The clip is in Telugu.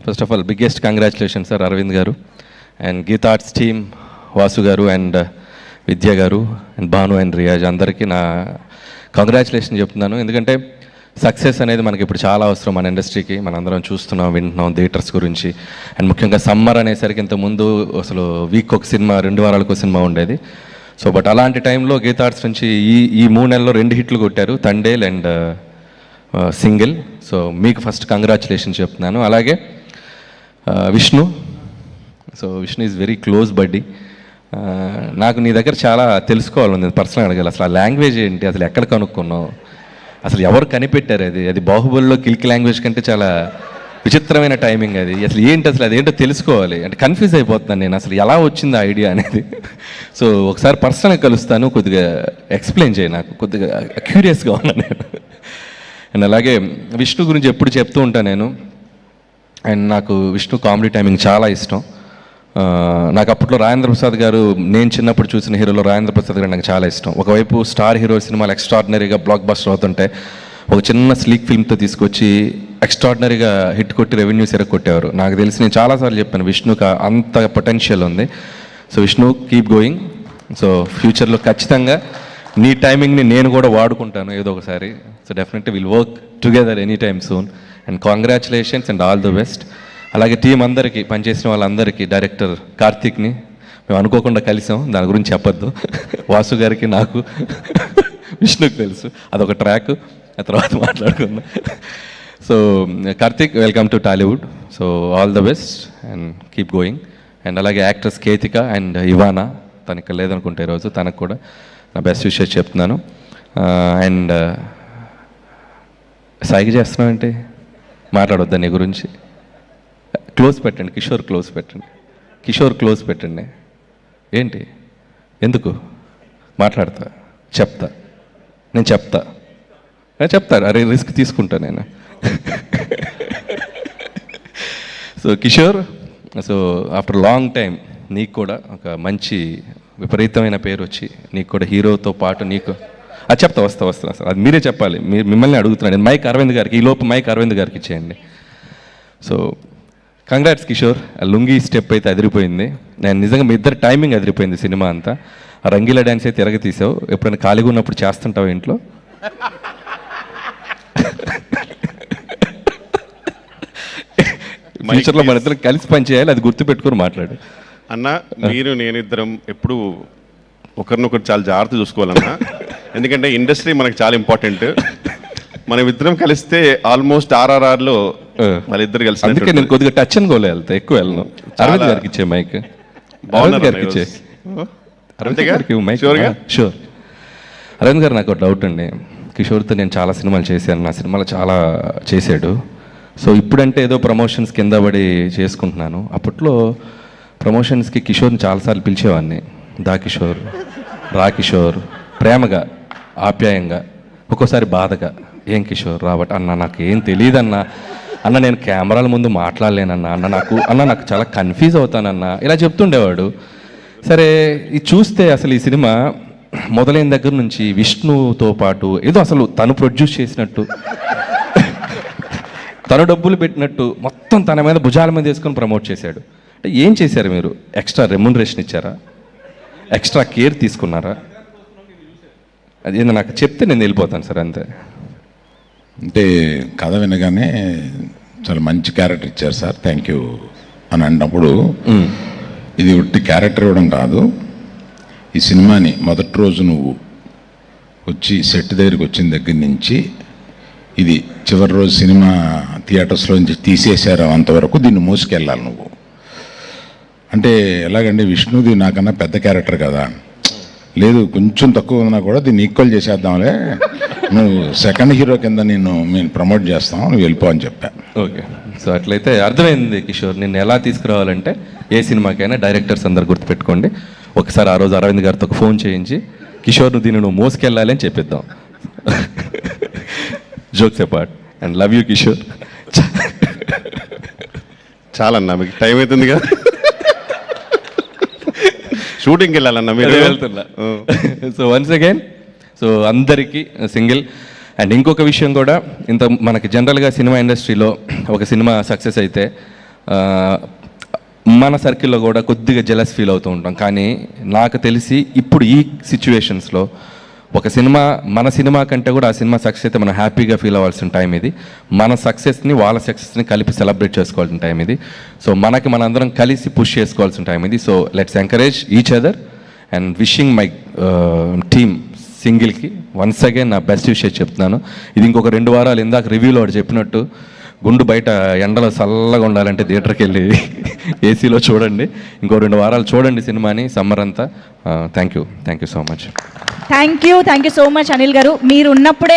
First of all biggest congratulation sir Aravind గారు అండ్ గీతా ఆర్ట్స్ టీమ్, వాసు గారు అండ్ విద్య గారు అండ్ భాను అండ్ రియాజ్ అందరికీ నా కంగ్రాచులేషన్ చెప్తున్నాను. ఎందుకంటే సక్సెస్ అనేది మనకి ఇప్పుడు చాలా అవసరం మన ఇండస్ట్రీకి. మనందరం చూస్తున్నాం, వింటున్నాం థియేటర్స్ గురించి. అండ్ ముఖ్యంగా సమ్మర్ అనేసరికి ఇంతకుముందు అసలు వీక్ ఒక సినిమా, 2 వారాలకు ఒక సినిమా ఉండేది. సో బట్ అలాంటి టైంలో గీతా ఆర్ట్స్ నుంచి ఈ 3 నెలల్లో 2 హిట్లు కొట్టారు, తండేల్ అండ్ సింగిల్. సో మీకు ఫస్ట్ కంగ్రాచులేషన్ చెప్తున్నాను. అలాగే Vishnu. So Vishnu is very close బడ్డీ. నాకు నీ దగ్గర చాలా తెలుసుకోవాలని పర్సనల్ అడగాలి. అసలు ఆ లాంగ్వేజ్ ఏంటి, అసలు ఎక్కడ కనుక్కున్నావు, అసలు ఎవరు కనిపెట్టారు? అది బాహుబలిలో కిల్కి లాంగ్వేజ్ కంటే చాలా విచిత్రమైన టైమింగ్ అది. అసలు ఏంటి, అసలు అదేంటో తెలుసుకోవాలి. అంటే కన్ఫ్యూజ్ అయిపోతున్నాను నేను, అసలు ఎలా వచ్చింది ఆ ఐడియా అనేది. సో ఒకసారి పర్సనల్గా కలుస్తాను, కొద్దిగా ఎక్స్ప్లెయిన్ చేయి, నాకు కొద్దిగా క్యూరియస్గా ఉన్నాను నేను. అండ్ అలాగే విష్ణు గురించి ఎప్పుడు చెప్తూ ఉంటాను నేను. అండ్ నాకు విష్ణు కామెడీ టైమింగ్ చాలా ఇష్టం. నాకు అప్పట్లో రాజేంద్ర ప్రసాద్ గారు, నేను చిన్నప్పుడు చూసిన హీరోలో రాజేంద్ర ప్రసాద్ గారు నాకు చాలా ఇష్టం. ఒకవైపు స్టార్ హీరో సినిమాలు ఎక్స్ట్రాడినరీగా బ్లాక్ బస్టర్ అవుతుంటే, ఒక చిన్న స్లీక్ ఫిల్మ్తో తీసుకొచ్చి ఎక్స్ట్రాడినరీగా హిట్ కొట్టి రెవెన్యూస్ కొట్టేవారు. నాకు తెలిసి నేను చాలాసార్లు చెప్పాను విష్ణుకి అంత పొటెన్షియల్ ఉంది. So Vishnu keep going. So ఫ్యూచర్లో ఖచ్చితంగా నీ టైమింగ్ని నేను కూడా వాడుకుంటాను ఏదో ఒకసారి. So definitely will work together any time soon. And congratulations and all the best. అలాగే టీం అందరికీ, పనిచేసిన వాళ్ళందరికీ, డైరెక్టర్ కార్తీక్ని మేము అనుకోకుండా కలిసాం, దాని గురించి చెప్పొద్దు. వాసు గారికి, నాకు, విష్ణుకి తెలుసు, అదొక ట్రాక్, ఆ తర్వాత మాట్లాడుకుందాం. So Karthik, welcome to Tollywood. So all the best and keep going. And అలాగే యాక్ట్రెస్ కేతిక అండ్ ఇవానా, తనకి లేదనుకుంటే ఈరోజు, తనకు కూడా నా బెస్ట్ విషెస్ చెప్తున్నాను. అండ్ సైగ చేస్తున్నామంటే మాట్లాడొద్దా నీ గురించి? క్లోజ్ పెట్టండి, కిషోర్ క్లోజ్ పెట్టండి, కిషోర్ క్లోజ్ పెట్టండి. ఏంటి, ఎందుకు మాట్లాడతా? చెప్తా, నేను చెప్తా. అరే రిస్క్ తీసుకుంటా నేను. So Kishore, so after long time నీకు కూడా ఒక మంచి విపరీతమైన పేరు వచ్చి, నీకు కూడా హీరోతో పాటు నీకు అది చెప్తా, వస్తా సార్, అది మీరే చెప్పాలి. మిమ్మల్ని అడుగుతున్నాను. మైక్ అరవింద్ గారికి, ఈలోపు మైక్ అరవింద్ గారికి ఇచ్చేయండి. So congrats Kishore. ఆ లుంగీ స్టెప్ అయితే అదిరిపోయింది. నేను నిజంగా మీ ఇద్దరు టైమింగ్ అదిరిపోయింది సినిమా అంతా. ఆ రంగీలా డ్యాన్స్ అయితే తీసావు. ఎప్పుడైనా ఖాళీగా ఉన్నప్పుడు చేస్తుంటావు ఇంట్లో? ఫ్యూచర్లో మన ఇద్దరు కలిసి పని చేయాలి, అది గుర్తుపెట్టుకొని మాట్లాడు అన్న. మీరు నేను ఇద్దరం ఎప్పుడు ఒకరినొకరు చాలా జాగ్రత్త చూసుకోవాలన్నా, ఎందుకంటే ఇండస్ట్రీ మనకు చాలా ఇంపార్టెంట్. మనం ఇద్దరం కలిస్తే ఆల్మోస్ట్ RRRలో వాళ్ళిద్దరు కలిసి. అందుకే నేను కొద్దిగా టచ్ అండ్ గోలే వెళ్తా, ఎక్కువ వెళ్ళను. అరవింద్ గారికి ఇచ్చే మైక్, అరవింద్ గారికి ఇచ్చే. అరవింద్ గారికి మైక్. షూర్. అరవింద్ గారు, నాకు ఒక డౌట్ అండి. కిషోర్తో నేను చాలా సినిమాలు చేశాను, నా సినిమాలు చాలా చేశాడు. సో ఇప్పుడంటే ఏదో ప్రమోషన్స్ కింద పడి చేసుకుంటున్నాను. అప్పట్లో ప్రమోషన్స్కి కిషోర్ని చాలాసార్లు పిలిచేవాడిని. దా కిషోర్, రా కిషోర్, ప్రేమగా, ఆప్యాయంగా, ఒక్కోసారి బాధగా, ఏం కిషోర్ రాబట్ అన్న, నాకు ఏం తెలియదన్నా, అన్న నేను కెమెరాల ముందు మాట్లాడలేనన్నా, అన్న నాకు చాలా కన్ఫ్యూజ్ అవుతానన్నా, ఇలా చెప్తుండేవాడు. సరే, ఇది చూస్తే అసలు ఈ సినిమా మొదలైన దగ్గర నుంచి విష్ణుతో పాటు ఏదో అసలు తను ప్రొడ్యూస్ చేసినట్టు, తను డబ్బులు పెట్టినట్టు మొత్తం తన మీద భుజాల మీద వేసుకొని ప్రమోట్ చేశాడు. అంటే ఏం చేశారు మీరు? ఎక్స్ట్రా రెమ్యునరేషన్ ఇచ్చారా? ఎక్స్ట్రా కేర్ తీసుకున్నారా? అది నాకు చెప్తే నేను వెళ్ళిపోతాను సార్, అంతే. అంటే కథ వినగానే చాలా మంచి క్యారెక్టర్ ఇచ్చారు సార్, థ్యాంక్ యూ అని అన్నప్పుడు, ఇది ఉట్టి క్యారెక్టర్ ఇవ్వడం కాదు, ఈ సినిమాని మొదటి రోజు నువ్వు వచ్చి సెట్ దగ్గరికి వచ్చిన దగ్గర నుంచి ఇది చివరి రోజు సినిమా థియేటర్స్లో నుంచి తీసేశారు అంతవరకు దీన్ని మోసుకెళ్ళాలి నువ్వు. అంటే ఎలాగంటే విష్ణుది నాకన్నా పెద్ద క్యారెక్టర్ కదా, లేదు కొంచెం తక్కువ ఉన్నా కూడా దీన్ని ఈక్వల్ చేసేద్దాంలే, నువ్వు సెకండ్ హీరో కింద మేము ప్రమోట్ చేస్తాం, నువ్వు వెళ్ళిపో అని చెప్పా. ఓకే, సో అట్లయితే అర్థమైంది కిషోర్. నిన్ను ఎలా తీసుకురావాలంటే ఏ సినిమాకైనా డైరెక్టర్స్ అందరు గుర్తుపెట్టుకోండి, ఒకసారి ఆ రోజు అరవింద్ గారితో ఒక ఫోన్ చేయించి కిషోర్ దీన్ని నువ్వు మోసుకెళ్ళాలి అని చెప్పిద్దాం. Jokes apart and love you Kishore. చాలన్నా, మీకు టైం అవుతుంది కదా, షూటింగ్కి వెళ్ళాలన్నా, మీరు వెళ్తున్నా. సో వన్స్ అగైన్, సో అందరికీ సింగిల్ అండ్ ఇంకొక విషయం కూడా, ఇంత మనకి జనరల్గా సినిమా ఇండస్ట్రీలో ఒక సినిమా సక్సెస్ అయితే మన సర్కిల్లో కూడా కొద్దిగా జెలస్ ఫీల్ అవుతూ ఉంటాం. కానీ నాకు తెలిసి ఇప్పుడు ఈ సిచ్యువేషన్స్లో ఒక సినిమా, మన సినిమా కంటే కూడా ఆ సినిమా సక్సెస్ అయితే మనం హ్యాపీగా ఫీల్ అవ్వాల్సిన టైం ఇది. మన సక్సెస్ని వాళ్ళ సక్సెస్ని కలిపి సెలబ్రేట్ చేసుకోవాల్సిన టైం ఇది. సో మనందరం కలిసి పుష్ చేసుకోవాల్సిన టైం ఇది. So let's encourage each other and wishing my team సింగిల్కి వన్స్ అగైన్ నా బెస్ట్ విషయం చెప్తున్నాను. ఇది ఇంకొక 2 వారాలు ఇందాక రివ్యూలో వాడు చెప్పినట్టు గుండు బయట ఎండలో చల్లగా ఉండాలంటే థియేటర్కి వెళ్ళి ఏసీలో చూడండి. ఇంకో 2 వారాలు చూడండి సినిమాని, సమ్మర్ అంతా. Thank you so much. Thank you so much Anil గారు. మీరు ఉన్నప్పుడే